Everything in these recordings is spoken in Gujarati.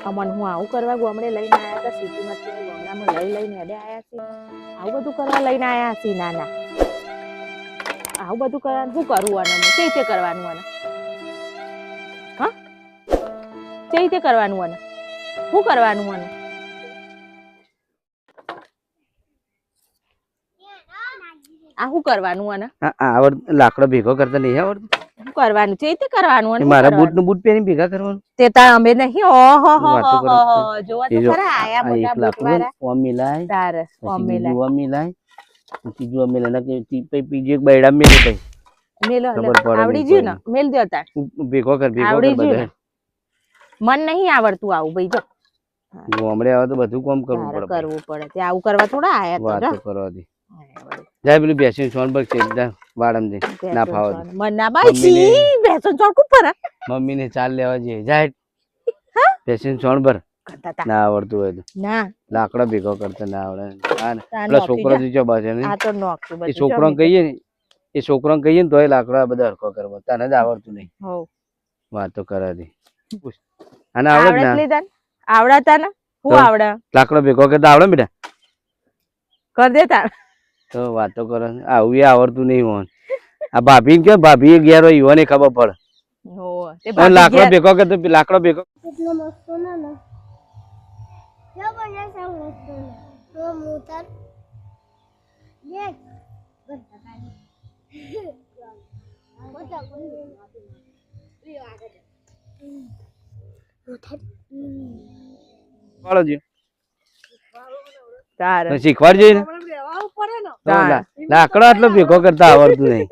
અમન હું આવું કરવા ગામડે લઈને આયા હતા સિટીમાંથી ગામડામાં લઈને હેડે આયા છે આવું બધું કરવા લઈને આયા છે નાના આવું બધું કરવાનું શું કરવું આને કઈ રીતે કરવાનું આને હા કઈ રીતે કરવાનું આને શું કરવાનું આને આ શું કરવાનું આને આવડ લાકડો ભેગો કરતા નહીં આવડતું શું કરવાનું છે તે કરવાનું અને મારા બૂટ નું બૂટ પહેરી ભેગા કરવાનું તે તાર અમે નહીં ઓહો હો જોવા તો ખરા આયા મોટા બૂટ વાળા ઓમ મિલાય તાર ઓમ મિલાય ઓમ મિલાય ત્રીજું ઓમ મિલાય કે બીજું એક બૈડા મેલે ભાઈ મેલો આવડી ગયું ને મેલ દે તાર ભેગો કર બધા મન નહીં આવડતું આવું ભાઈ જો ગામડે આવે તો બધું કામ કરવું પડે તે આવું કરવા થોડા આયા તો વાતો કરવા દે જાય પેલું બેસીને સોનબર્ગ છે વાડમ દે ના ફાવો મન ના બાઈ બેસો ચોક ઉપર મમ્મી ને ચાલ લેવા જઈએ જાય બેસીને સોનબર્ગ ના આવડતું હોય તો ના લાકડા ભેગો કરતા ના આવડે પેલો છોકરો જો બાજુ આ તો નોકતું એ છોકરો કહીએ ને એ છોકરો કહીએ ને તો એ લાકડા બધા હરખો કરવા તને જ આવડતું નહીં વાતો કરા દે અને આવડે ને આવડતા ને હું આવડે લાકડો ભેગો કરતા આવડે બેટા કર દેતા તો વાતો કરે આવું એ આવડતું નહીં મોહન આ ભાભી કે ભાભી ઘેર હોય યુવાને ખબર પડે લાકડો ભેગો કરતો લાકડો ભેગો શીખવાડજે ને લાકડો આટલો ભેગો કરતા આવડતું નહીં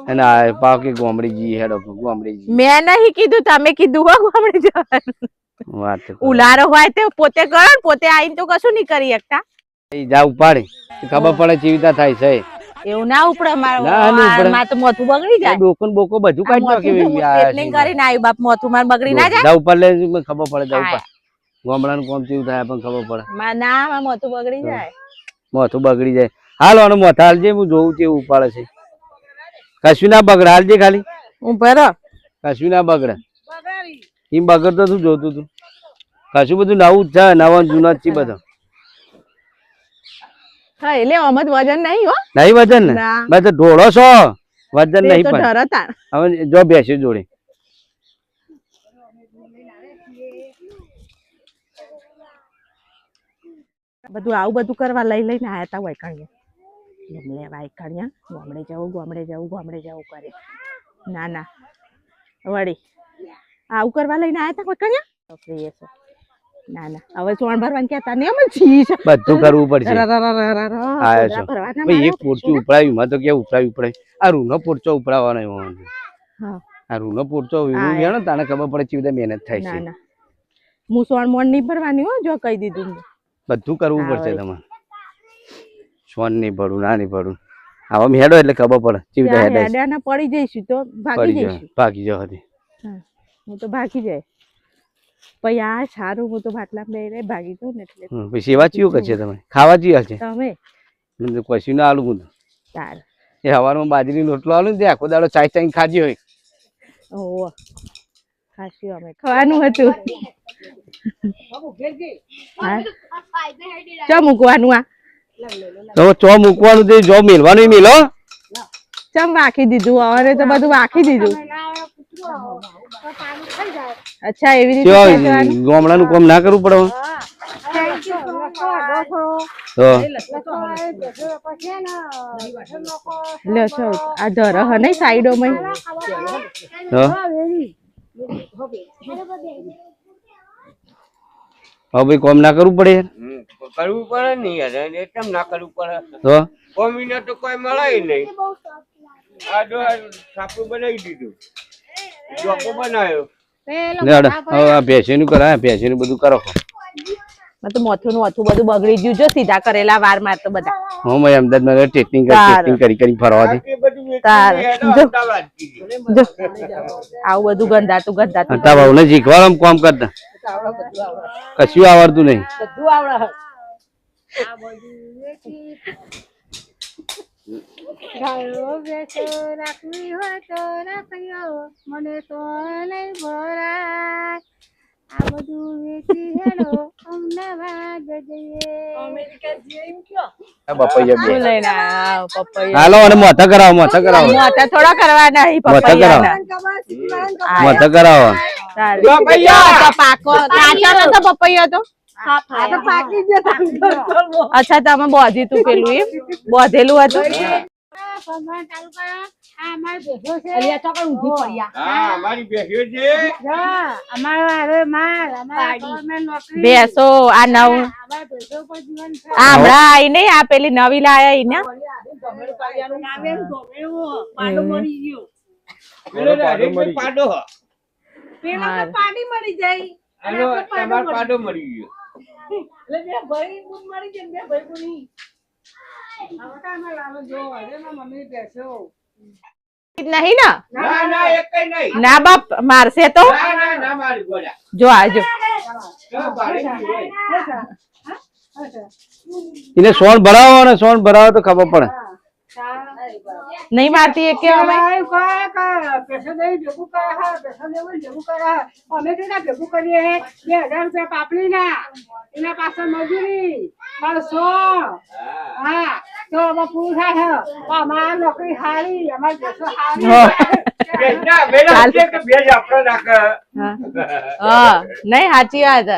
અને પાકી ગોમડીજી હેડો ગોમડીજી મેં નહીં કીધું તમે કીધું હો ગોમડી જવાનું વાત ઉલારો હોય તે પોતે કરો ને પોતે આઈને તો કશું નહીં કરી શકતા જા ઉપાડે ખબર પડે ચીવિતા થાય છે એવું ના ઉપડે મારું તો મોથું બગડી જાય ડોકન બોકો બધું કાઢી નાખે કરીને આવ્યું બાપ મોથું માર બગડી ના જાય જા ઉપર લે ખબર પડે જા ઉપર ગામડાનું કોમ કેવું થાય પણ ખબર પડે ના માર મોથું બગડી જાય મોથું બગડી જાય હાલો અને મોથા હાલજે હું જોઉં કેવું ઉપાડે છે કશું ના બગડે હાલજે ખાલી ઉપર કશું ના બગડે એમ બગડતો તું જોતું તું કશું બધું નવું જ છે નવા જૂના જ છે બધા હા એટલે અમત વજન નહીં હો નહીં વજન ને બસ ઢોળો છો વજન નહીં પણ હવે જો બેસી જોડે બધું આવું બધું કરવા લઈ લઈને આયા તા વાયકણિયા લેવા વાયકણિયા ગામડે જવું કરે ના ના વળી આવું કરવા લઈને આયા તા વાયકણિયા ના ના હવે સોણ ભરવાનું કેતા ને એમ જ બધું કરવું પડશે એક પોરચું ઉપડાવ્યું માં તો કે ઉપડાવ્યું આ રૂનો પોરચો ઉપડાવવાનો આ રૂનો પોરચો ને તને ખબર પડે ચીવી મહેનત થાય છે હું સોણ મોણ નહીં ભરવાની હો જો કહી દીધું બધું કરવું પડશે તમારે સોન નહીં ભરું ના નહીં ભરું આવા હેડો એટલે ખબર પડે ચીવી હેડા પડી જઈશું તો ભાગી જવાથી હું તો ભાગી જાય પછી આ સારું હું તો ભાટલા લઈને ભાગી જાઉં ને એટલે પછી સેવા ચીવું કરશે તમે ખાવા ચીવા છે તમે કશું ના આલું હું તાર એ હવારમાં બાજરી રોટલો આલું ને આખો દાડો ચાય ચાઈ ખાજી હોય ઓહો ખાશું અમે ખાવાનું હતું ચો મૂકવાનું આ તો ચો મૂકવાનું તે જો મેલવાનું મેલો ચમ વાખી દીધું હવે તો બધું વાખી દીધું અચ્છા એવી રીતે ગામડાનું કામ ના કરવું પડે તો લ્યો છો આ ધર હ નહીં સાઈડો માં હવે કામ ના કરવું પડે ને યાર કેમ ના કરવું પડે તો કોમીને તો કોઈ મળે નહીં આ જો સાપુ બનાવી દીધું જોકો બનાવ્યો ભેંસીનું કરાય ભેંસીનું બધું કરો તો મોથું બધું બગડી ગયું જો સીધા કરેલા વાર માર તો બધા હું અમદાવાદ ટેસ્ટિંગ કરી ફરવાથી આવું બધું ગંધાતું તારા ભાવને શીખવાનું કામ કરતા કશું આવડતું નહીં ગાયો બેસો રાખવી હોય તો રાખ્યો મને તો નહીં ભરાય આ બધું વેચી હેડો અમદાવાદ જઈએ અમેરિકા જઈએ એમ કયો પપૈયા શું બે લઈને આયા પપૈયા હાલો અને મોથા કરાવો મોટા થોડા કરવાના ઈ પપૈયાના મોથા કરાવો પપૈયા! તો પાકો કાચા નતો પપૈયો તો આ તો પાકી ગયો અચ્છા તમે બોધી તું પેલું એમ બોધેલું હતું ભગવાન તાલુકા આ અમાર બેઠો છે અલિયા તો કણ ઊભી પડ્યા હા અમારી બેસ્યો છે જા અમારો હવે માલ અમારા ગવર્નમેન્ટ નોકરી બેસો આ નવ અમાર બેઠો પર જીવન છે આ હમણાં આઈ નહીં આ પેલી નવી લાયા ઈ ને નામે ગોમેવો પાડો મરી ગયો પેલો હરીશભાઈ પાડો હ. પેલા તો પાડી મરી જાય આનો તમારો પાડો મરી ગયો એટલે બે ભાઈ ગુણ મરી જાય બે ભાઈ ગુણી આવતામાં લાલો જો અરે ના મમ્મી બેસો નહીં ને ના ના એકય નહીં ના બાપ મારશે તો ના ના ના મારી ગોળા જો આજો તો ભાડે ગયું હોય. એને સોન ભરાવો ને સોન ભરાવો તો ખબર પડે નહીં મારતી એ કેવા અમે ભેગું કરીએ 2000 રૂપિયા પાપડી ના એના પાછળ મજૂરી 500 હા તો અમે પૂરું થાય છે અમારા નોકરી હારી અમારી દેશો હારી બેટા બેટા છે કે ભેજ આપણો રાખે હા નહીં સાચી વાત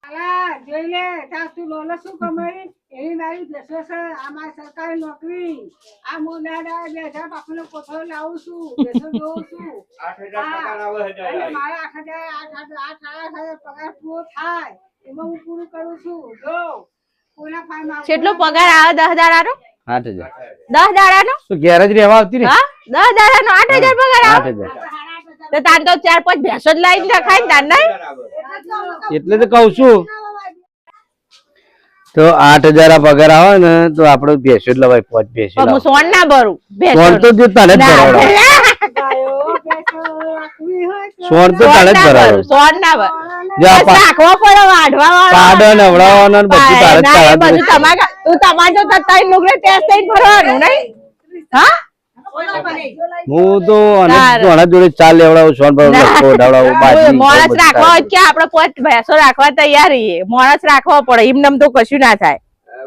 અલા જોઈ લે તાર તું લોલો શું કમાઈ એની મારી દેશો છે અમારી સરકારી નોકરી આ મોનાડા 2000 પાપડીનો કોથળો લાવું છું દેશો જોઉં છું 8000 પગાર આવે છે અને મારા 8,000 પગાર પૂરો થાય એમાં હું પૂરું કરું છું જો કોના ફાર્મ કેટલો પગાર આવે 10 દાડાનો 8,000 10 દાડાનો તો ઘેર જ રહેવા આવતી ને હા 10 દાડાનો 8,000 પગાર આવે 8,000 તો તાન તો 4-5 ભેંસો જ લાવીને રખાય ને તાન નહીં એટલે તો કઉ છું તો 8,000 આ પગાર આવે ને તો આપડે ભેંસો જ લવાય 5 ભેંસો પણ હું સોન ના ભરું સોન તો જો તને જ ભરાવડાવે સોન તો તને જ ભરાવડાવે સોન ના ભર જો આ રાખવો પડે વાઢવા વાળો પાડો નવડાવવાનો ને બધું તારે જ ના, એ કરાવવાનું. બધું તમારા તું તમારે તો તત્તાઈ નુકરે ટેસ્ટ થઈને ભરવાનું નહીં હા હું તો તારે. આના જોડે ચાલ લેવડાવું સોન ભરાવડાવું બાજી માણસ રાખવા હોય કે આપણે પોત ભેંસો રાખવા તૈયાર રહીએ માણસ રાખવો પડે એમ તો કશું ના થાય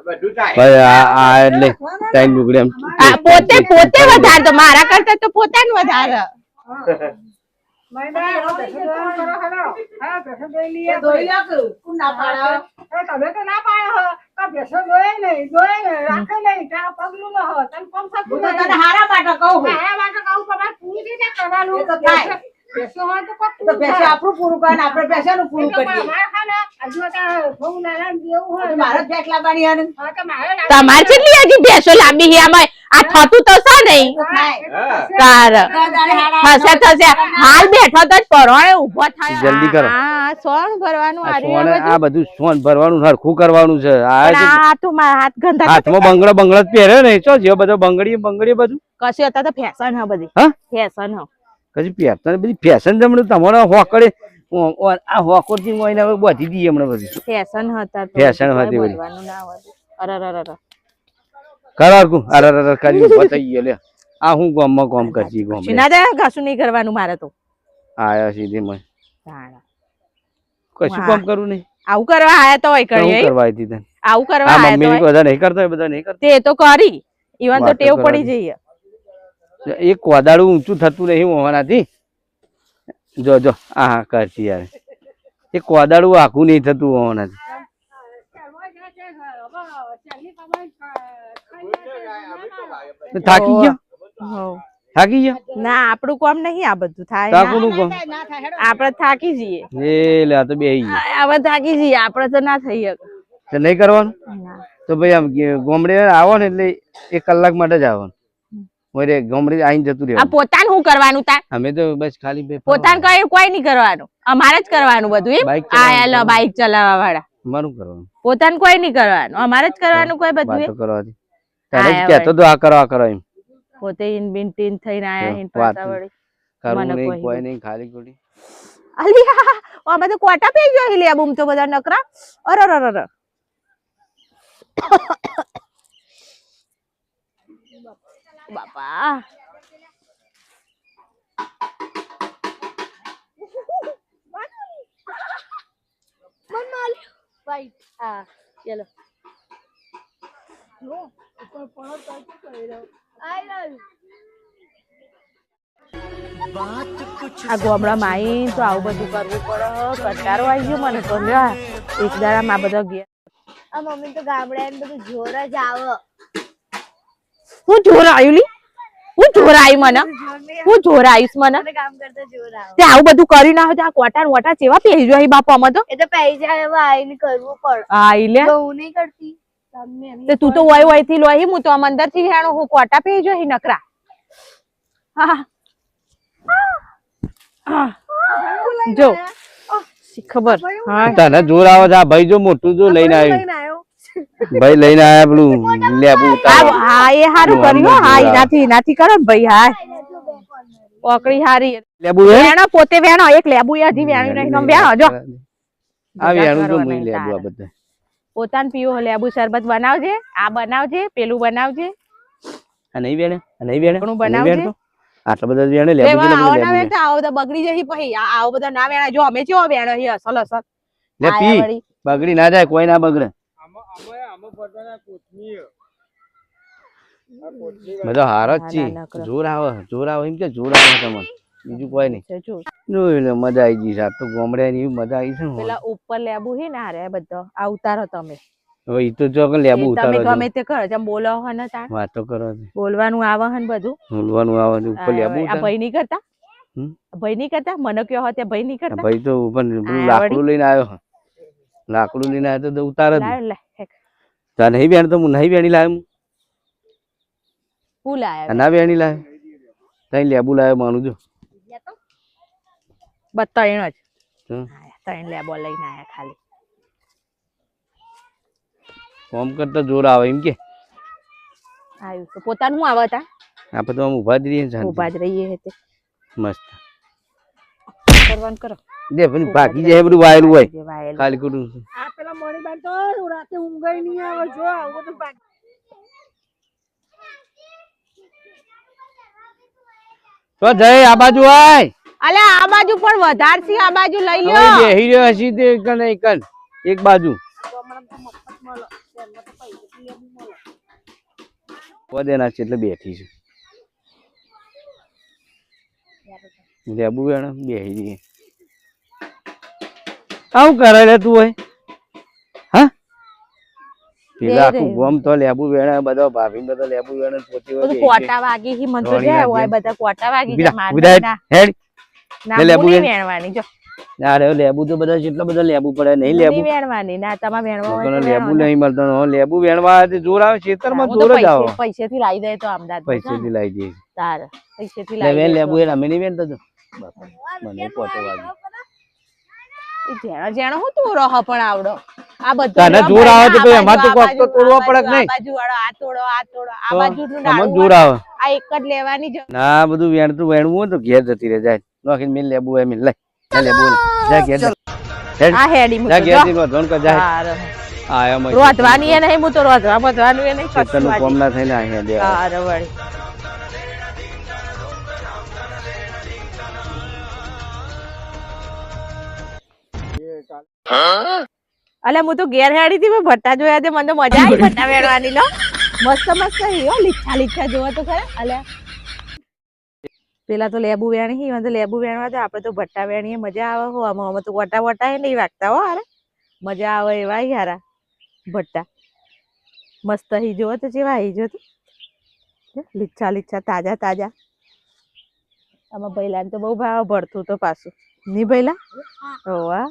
બધું થાય ભાઈ આ એટલે ટાઈમ નીકળે એમ આ પોતે પોતે વધારે તો મારા કરતા તો પોતાનું વધારે તમે તો ના પાડો તો બેસો જોયે નહીં રાખે નહીં તારા પગલું ન હોય તને પગ થતું નહીં હારા માટે કહું તારા માટે કહું તમારે પૂરી રીતે કરવાનું એ તો થાય. બેસો હોય તો પગ તો પૈસા આપણું પૂરું કરે ને આપણે પૈસાનું પૂરું કરીએ મારે ખાને હજુ તારે બહુ નારાયણ જેવું હોય મારે જ ફેંકલા પાણી હારું. હા તો મારે તમારે કેટલી હજી ભેંસો લાંબી છે આમાં આ થતું તો છે નહીં તાર થશે થશે હાલ બેઠો તો જ પરવાણે ઊભો થાય જલ્દી કરો. હા સોન ભરવાનું આ આ સોને આ બધું સોન ભરવાનું હરખું કરવાનું છે આ પણ આ તો મારા હાથ ગંધા હાથમાં બંગડો જ પહેર્યો ને ચો જેવો બધો બંગડી બધું કશું હતા તો ફેશન હ બધી હા? ફેશન હ કશું પહેરતા બધી ફેશન જમણું તમારો હોકડે આ હોકોરથી મોઈને હવે બધી દઈએ હમણાં બધી ફેશન હતા તો Fashion હતી બધી. ભરવાનું ના હતું અરે કરો હરખું અરે કરી બતાવી ગયો લે આ હું ગામમાં કામ કરજી ગામ ના દે કશું નહીં કરવાનું મારે તો આયા સીધી મને તાણા. કશું કામ કરું નહીં આવું કરવા આયા તો હોય તો હું કરીએ કરવા આવી હતી આવું કરવા આ આયા તો મમ્મી હોય. બધા નહીં કરતા હોય બધા નહીં કરતા તે તો કરી ઈવન તો વાતો ટેવ પડી કરવાની. જઈએ એક કોદાળું ઊંચું થતું નહીં હોવાનાથી જો જો આ કરશી યાર એ કોદાળું આખું નહીં થતું હોવાનાથી તો થાકી ગયો હોવ. થાકી ગયો ના આપણું કામ નહીં આ બધું થાય થાકુનું કામ આપણે થાકી જઈએ એ લે આ તો બેહી ગયો આપણે થાકી જઈએ આપણે તો ના થઈ શકે તો નહીં કરવાનું ના. તો ભાઈ આમ ગોમડે આવો ને એટલે 1 કલાક માટે જ આવવાનું ઓરે ગોમડે આઈને જતું આ રહેવાનું પોતાનું શું કરવાનું તાર અમે તો બસ ખાલી બે પોતાનું કઈ કોઈ નહીં કરવાનું અમારે જ કરવાનું બધું એમ બાઈક ચલાવવાનું. આ બાઈક ચલાવવા વાળા મારું કરવાનું પોતાનું કોઈ નહીં કરવાનું અમારે જ કરવાનું કોઈ બધું વાતો એમ. કરવાથી તને જ આયા કહેતો તો આ કરો એમ પોતે ઇન બિન ટીન થઈને આયા હિન વાત પાછા વળી કરવું મને નહીં કોઈ કોઈ નહીં ખાલી ખોટી અલિયા અમે તો કોટા પી ગયો લે બૂમ તો બધા નકરા અરે બાપા વાઈટ હા ચલો આ ગામડામાં આવીને તો આવું બધું કરવું પડે કંટાળો આવી ગયો મને તો લ્યો એક દાડા માં બધા ગયા આ મમ્મી તો ગામડે બધું જોર જ આવે હું જોર આવ્યું લી હું જોર આવ્યું મને હું જોર આવીશ મને કામ કરતા જોર આવે તે આવું બધું કર્યું ના હોય તો આ કોટા ને વટા ચેવા પહેરી જો બાપા અમે તો એ તો પૈસા એવા આઈને કરવું પડે આઈ લે હું નહીં કરતી તમને તે તું તો વય વય થી લોહી હું તો આમ અંદર થી હેણો હું કોટા પહેરી જો નકરા હા જો શી ખબર હા તને જોર આવે છે આ ભાઈ જો મોટું જો લઈને આવ્યું ભાઈ લઈને આયા પેલું લેબુ ઉતારવા. હા એ હારું કર્યું હો. હા એનાથી કરો ને ભાઈ હા ઓકડી હારી લેબુ હે વેણો પોતે વેણો એક લેબુ હજી વેણ્યું નહીં આમ વેણો જો આ વેણું તો મુઈ લેબુ આ બધા પોતાને પીવો લેબુ શરબત બનાવજે આ બનાવજે પેલું બનાવજે આ નહીં વેણે આ નહીં વેણે ઘણું આ નહીં બનાવજે. વેણતો? આટલા બધા વેણે લેબુ એવા છે ને આવો બધું ના લેબુ વેણતા આવો બધા બગડી જશે પછી આવો બધા ના વેણા જો અમે કેવો વેણો છે અસલ અસલ લે આયા પી વળી. બગડી ના જાય કોઈ ના બગડે આમાં પોતાના કોથમીર બધા હાર જ ના, છે ના, નકરા. જોર આવે એમ કે જોર આવે તમને બીજું કોઈ નહીં જો જોઈ લે મજા આવી ગઈ છે આ તો ગોમડે ની મજા આવી છે ને પેલા ઉપર લેબુ હે ને હારે બધો આ ઉતારો તમે હવે ઈ તો જો કે લેબુ એ તમે ઉતારો ગમે તે કરો જેમ બોલો હો ને તાણ વાતો કરો છે બોલવાનું આવે હે ને બધું બોલવાનું આવે છે ઉપર લેબુ આ ઉતારો ભાઈ નહીં કરતા હમ? ભાઈ નહીં કરતા મને કયો હોતે ભાઈ નહીં આ કરતા ભાઈ તો ઉપર પેલું આ લાકડું લઈને આવ્યો લાકડું લઈને આવ્યો તો ઉતાર જ લાવ લે હેક. તા નહીં વેણ તો હું નહીં વેણી લાવ્યો હું આ લાયા ના વેણી લાવ્યો તઈ લેબુ લાવ્યો માનું જો બસ ત્રણ જ હમ. ત્રણ લેબો લઈને આયા ખાલી કોમ કરતા જોર આવે એમ કે આવ્યું તો પોતાનું શું આવે તા આપણે તો આમ ઉભા જ રહીએ શાંતિ. ઉભા જ રહીએ હે તે મસ્ત કરવાનું કરો દે પણ બાકી જાય બધું વાયેલું હોય જે વાયેલું. ખાલી ખોટું આ પેલા મણીબાન તો રાતે ઊંઘાઈ નહીં આવે જો આવું બધું બાકી તો જય આ બાજુ આય અલ્યા આ બાજુ પણ વધાર છે આ બાજુ લઈ હવે લ્યો બેહી રહ્યો હસી તે કન એક બાજુ વધેના છે એટલે બેઠી છે લેબુ વેણ બેહી જઈએ આવું કરે લે તું હોય હા પેલા આખું ગોમ તો લેબુ વેણે બધા ભાભી બધા લેબુ વેણે પોતી હોય બધું બેહી કોટા વાગી હી મન તો ધોળી જાય નાખજે. હોય બધા કોટા વાગી બીજા જાય બધા માર હેડ ના લે લેબુ હું નહીં વેણ. વેણવાની જો અરે લેબુ તો બધા કેટલા બધા લેબુ પડે નહીં લેબુ નહીં વેણવાની ના તમારે વેણવા હોય તો લોકોને લેબુ વેણો. નહીં મળતો ને. લેબુ વેણવા આવે તે જોર આવે ખેતરમાં હું તો જોર જ આવે પૈસેથી લાવી દે તો અમદાવાદ પૈસેથી લાવી દઈએ તાર પૈસેથી લે લાવી વેણ દે લેબુ એ અમે નહીં વેણતો તો બાપા, મને પોતો વાગ્યો જેણો જેણો હું તું રહ પણ આવડો આ બધું તને રહ્યો જોર આવે તો ભાઈ, એમાં તો આ કોક તો બાજુ, તોડવો આ પડે કે નહીં? બાજુ વાળો આ તોડો આ તોડો આ તો બાજુનું આમાં ડાળું જોર વાળો. આવે આ એક જ લેવાની જ ના બધું વેણતું વેણવું હોય તો ઘેર જતી રહે જાય નોખીને મેં લેબુ હોય મેં લઈ જા લેબુ લઈ. જા ઘેર જા. હેડ. આ હેડી જા મૂકો ઘેર જો. જઈને રોધવાનું કર જા. હાર. આયા મય. રોધવાની એ નહીં હું તો રોધવા બધવાનું એ નહીં કશું ખેતરનું કોમ ના થઈને આયા દે. હાર વળી અલ્યા હું તો ઘેર હેડી હતી પણ ભટ્ટા જોયા તે મને તો મજા આવી ભટ્ટા વેણવાની લો મસ્ત મસ્ત હી લીચા લીચા જોવા તો ખરા અલ્યા પેલા તો લેબુ વેણી હી મને તો લેબુ વેણવા તો આપણે તો ભટ્ટા વેણીએ મજા આવે હો અમે તો વટા વટા નહીં વાગતા હો હારે મજા આવે એવા હી હારા ભટ્ટા મસ્ત હી જોવો તો જેવા હી જો તો લીચા લીચા તાજા તાજા આમાં ભૈલાને તો બહુ ભાવ ભરતું તો પાછું નહીં ભૈલા હોવા